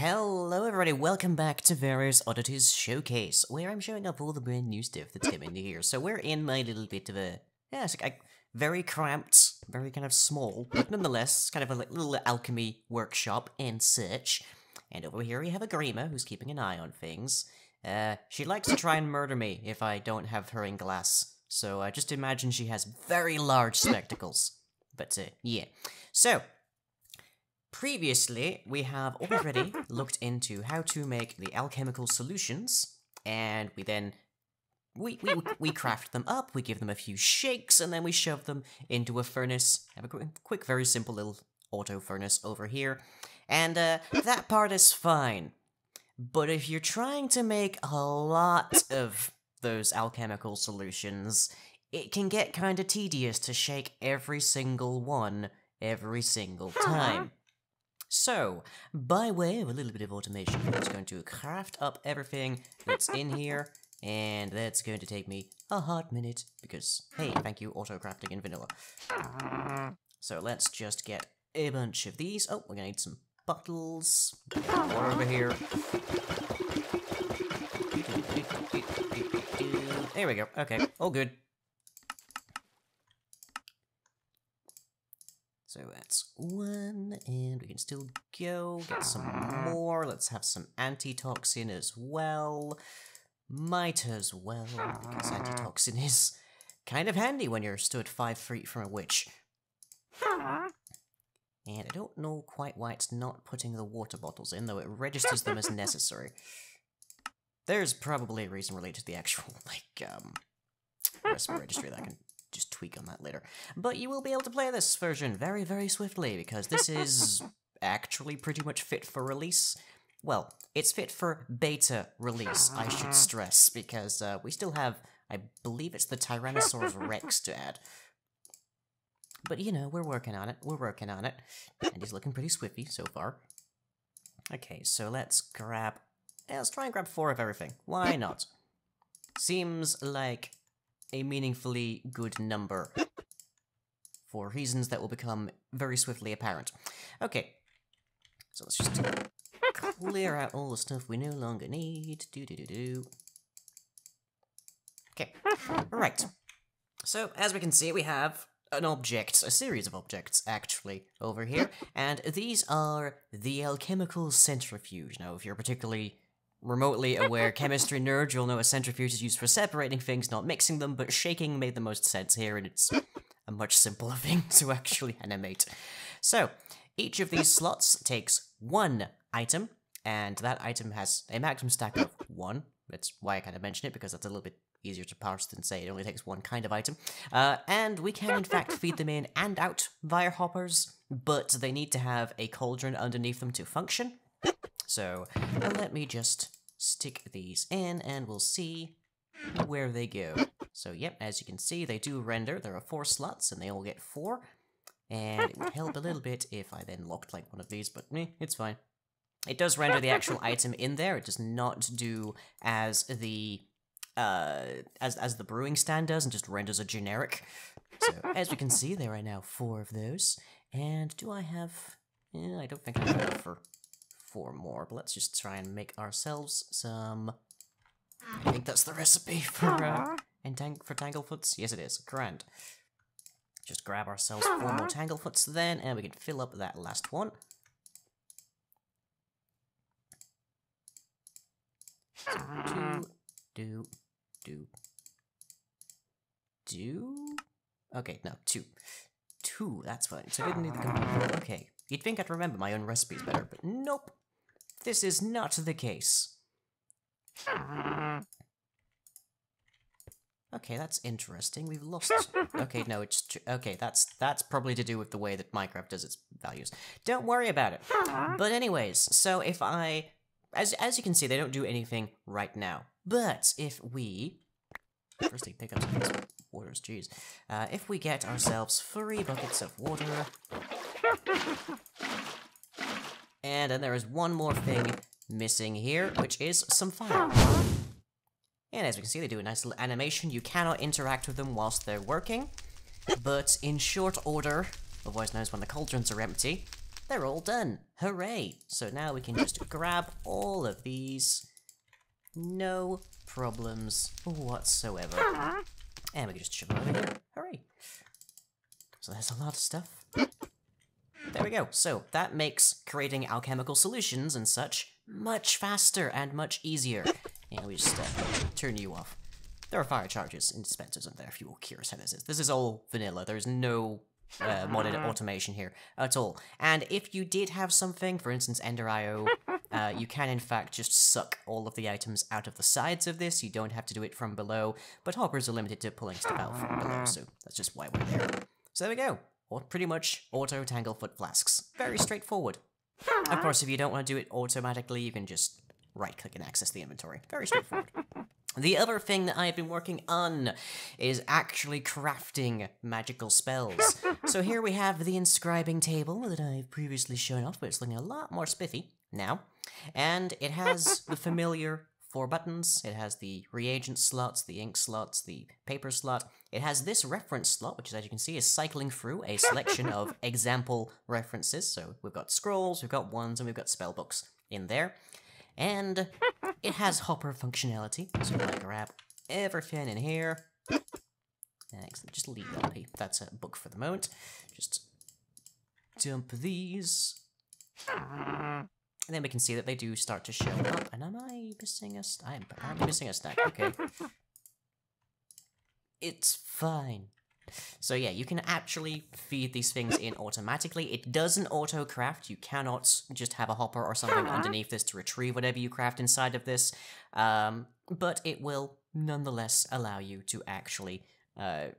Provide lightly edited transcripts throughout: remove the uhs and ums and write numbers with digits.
Hello everybody, welcome back to Various Oddities Showcase, where I'm showing up all the brand new stuff that's coming to here. So we're in my little bit of a, it's like a very cramped, very kind of small, but nonetheless, kind of a little alchemy workshop and such. And over here we have a Grima who's keeping an eye on things. She likes to try and murder me if I don't have her in glass. So just imagine she has very large spectacles. But yeah. So, previously, we have already looked into how to make the alchemical solutions, and we then, we craft them up, we give them a few shakes, and then we shove them into a furnace. Have a quick, very simple little auto furnace over here, and that part is fine. But if you're trying to make a lot of those alchemical solutions, it can get kinda tedious to shake every single one every single time. So, by way of a little bit of automation, I'm just going to craft up everything that's in here, and that's going to take me a hot minute, because, hey, thank you, auto-crafting in vanilla. So let's just get a bunch of these. Oh, we're gonna need some bottles. Water over here. There we go, okay, all good. So that's one, and we can still go, get some more, let's have some antitoxin as well. Might as well, because antitoxin is kind of handy when you're stood 5 feet from a witch. And I don't know quite why it's not putting the water bottles in, though it registers them as necessary. There's probably a reason related to the actual, recipe registry that I can just tweak on that later. But you will be able to play this version very, very swiftly, because this is actually pretty much fit for release. Well, it's fit for beta release, I should stress, because we still have, I believe it's the Tyrannosaurus Rex to add. But, you know, we're working on it, and he's looking pretty swiffy so far. Okay, so let's try and grab 4 of everything. Why not? Seems like a meaningfully good number, for reasons that will become very swiftly apparent. Okay, so let's just clear out all the stuff we no longer need. Okay, right. So, as we can see, we have an object, a series of objects, actually, over here, and these are the alchemical centrifuge. Now, if you're particularly remotely aware chemistry nerd, you'll know a centrifuge is used for separating things, not mixing them, but shaking made the most sense here, and it's a much simpler thing to actually animate. So, each of these slots takes 1 item, and that item has a maximum stack of 1. That's why I kind of mention it, because that's a little bit easier to parse than say it only takes 1 kind of item. And we can in fact feed them in and out via hoppers, but they need to have a cauldron underneath them to function. So, let me just stick these in, and we'll see where they go. So, yep, as you can see, they do render. There are 4 slots, and they all get 4. And it would help a little bit if I then locked, like, one of these, but it's fine. It does render the actual item in there. It does not do as the as the brewing stand does, and just renders a generic. So, as we can see, there are now 4 of those. And do I have... I don't think I have enough for 4 more, but let's just try and make ourselves some... I think that's the recipe for Tanglefoots. Yes, it is. Grand. Just grab ourselves 4 more Tanglefoots then, and we can fill up that last one. So, okay, no, 2. 2, that's fine. So I didn't need the computer. Okay. You'd think I'd remember my own recipes better, but nope. This is not the case. Okay, that's interesting. We've lost... Okay, no, it's... Okay, that's probably to do with the way that Minecraft does its values. Don't worry about it. But anyways, so if I... As you can see, they don't do anything right now. But if we... Firstly, pick up some of these waters, jeez. If we get ourselves 3 buckets of water... And then there is 1 more thing missing here, which is some fire. And as we can see, they do a nice little animation. You cannot interact with them whilst they're working, but in short order, otherwise known as when the cauldrons are empty, they're all done. Hooray! So now we can just grab all of these. No problems whatsoever. And we can just shove them over here. Hooray! So there's a lot of stuff. There we go. So that makes creating alchemical solutions and such much faster and much easier. And we just turn you off. There are fire charges and dispensers in there if you're curious how this is. This is all vanilla. There's no modded automation here at all. And if you did have something, for instance Ender IO, you can in fact just suck all of the items out of the sides of this. You don't have to do it from below, but hoppers are limited to pulling stuff out from below, so that's just why we're there. So there we go. Or pretty much auto tanglefoot flasks. Very straightforward. Of course, if you don't want to do it automatically, you can just right-click and access the inventory. Very straightforward. The other thing that I've been working on is actually crafting magical spells. So here we have the inscribing table that I've previously shown off, but it's looking a lot more spiffy now. And it has the familiar 4 buttons. It has the reagent slots, the ink slots, the paper slot. It has this reference slot, which, as you can see, is cycling through a selection of example references. So we've got scrolls, we've got wands, and we've got spellbooks in there. And it has hopper functionality. So if I grab everything in here. Excellent, just leave that be. That's a book for the moment. Just dump these. And then we can see that they do start to show up. And am I missing a stack? I am apparently missing a stack. Okay. It's fine. So yeah, you can actually feed these things in automatically. It doesn't auto-craft. You cannot just have a hopper or something underneath this to retrieve whatever you craft inside of this. But it will nonetheless allow you to actually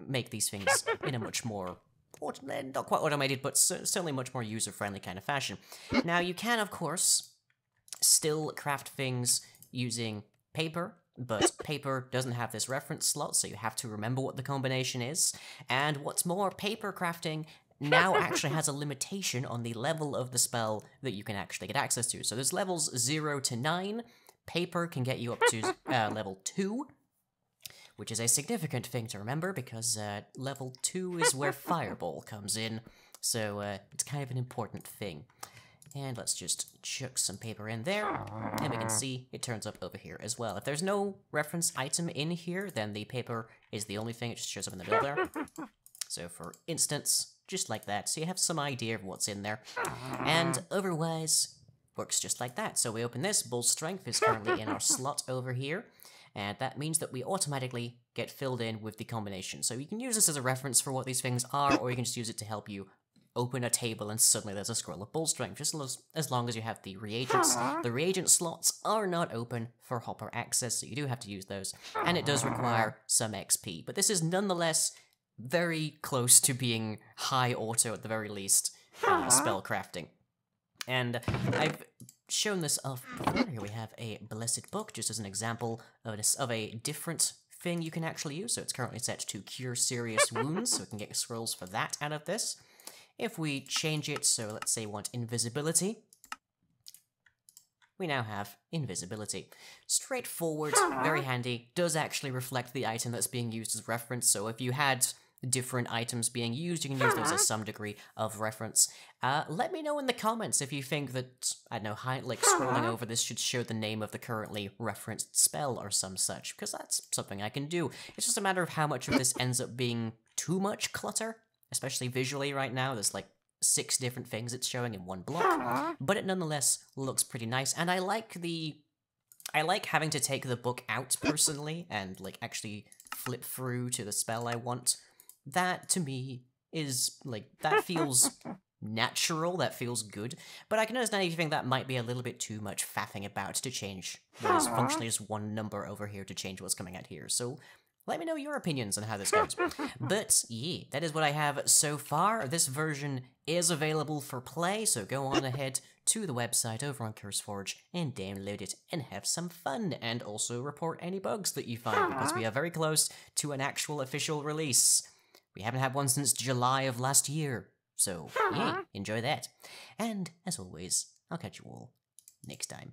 make these things in a much more not quite automated, but certainly much more user-friendly kind of fashion. Now, you can, of course, still craft things using paper, but paper doesn't have this reference slot, so you have to remember what the combination is. And what's more, paper crafting now actually has a limitation on the level of the spell that you can actually get access to. So there's levels 0 to 9. Paper can get you up to level 2. Which is a significant thing to remember, because level 2 is where Fireball comes in, so it's kind of an important thing. And let's just chuck some paper in there, and we can see it turns up over here as well. If there's no reference item in here, then the paper is the only thing, it just shows up in the middle there. So for instance, just like that, so you have some idea of what's in there. And otherwise, works just like that. So we open this, Bull Strength is currently in our slot over here. And that means that we automatically get filled in with the combination. So you can use this as a reference for what these things are, or you can just use it to help you open a table and suddenly there's a scroll of Bull Strength, just as long as you have the reagents. The reagent slots are not open for hopper access, so you do have to use those. And it does require some XP, but this is nonetheless very close to being high auto at the very least, spell crafting. And I've shown this off before. Here we have a Blessed Book, just as an example of a different thing you can actually use. So it's currently set to Cure Serious Wounds, so we can get scrolls for that out of this. If we change it, so let's say we want Invisibility, we now have Invisibility. Straightforward, very handy, does actually reflect the item that's being used as reference, so if you had different items being used, you can use those as some degree of reference. Let me know in the comments if you think that, I don't know, like scrolling over this should show the name of the currently referenced spell or some such, because that's something I can do. It's just a matter of how much of this ends up being too much clutter, especially visually right now. There's like 6 different things it's showing in one block, but it nonetheless looks pretty nice, and I like having to take the book out personally and like actually flip through to the spell I want. That, to me, is, like, that feels natural, that feels good, but I can understand if you think that might be a little bit too much faffing about to change what is functionally just one number over here to change what's coming out here, so let me know your opinions on how this goes. But, yeah, that is what I have so far. This version is available for play, so go on ahead to the website over on CurseForge and download it and have some fun, and also report any bugs that you find, because we are very close to an actual official release. We haven't had one since July of last year, so yeah, enjoy that. And, as always, I'll catch you all next time.